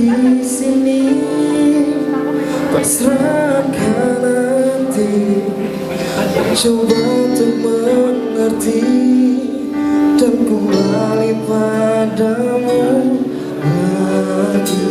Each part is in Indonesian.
di sini, pasrahkan hati, coba untuk mengerti dan kembali padamu lagi.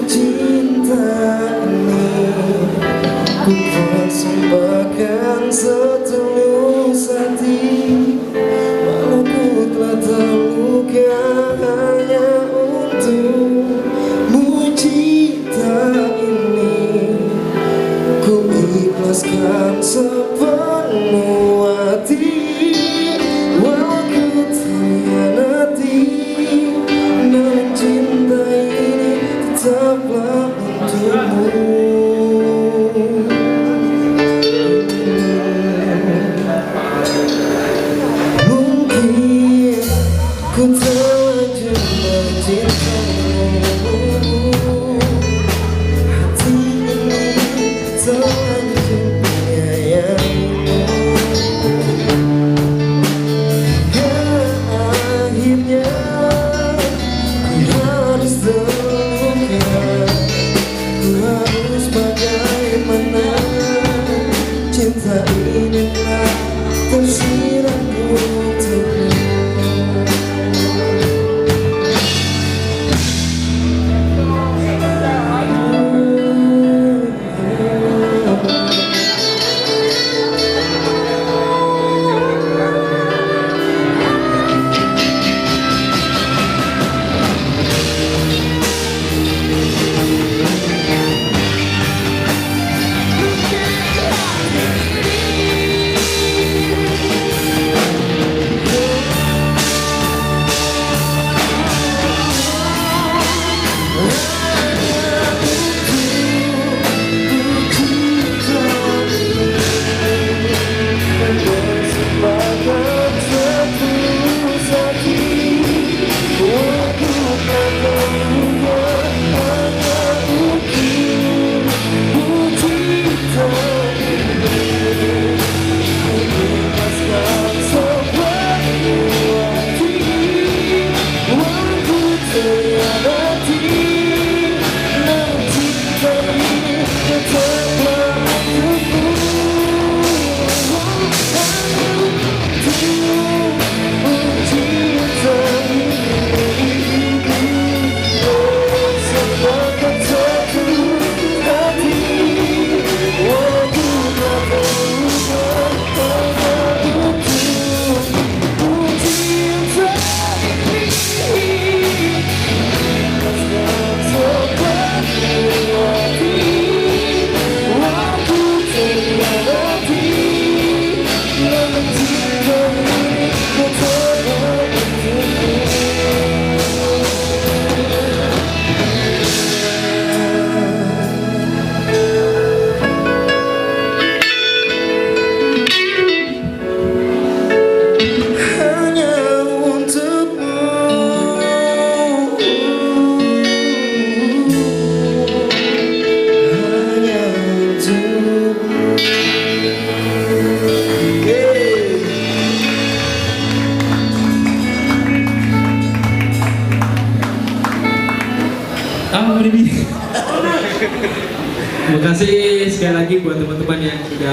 Cinta ini ku persembahkan setulus hati, walau ku telah terluka hanya untukmu. Cinta ini ku ikhlaskan sepenuh hati, walau ku terhianati, namun cinta ini tetaplah untukmu. Mungkin ku terlanjur mencintamu, hati ini terlanjur menyayangimu, akhirnya ku harus terluka. Ku harus bagaimana, cinta ini telah tersirat untukmu. Terima kasih sekali lagi buat teman-teman yang sudah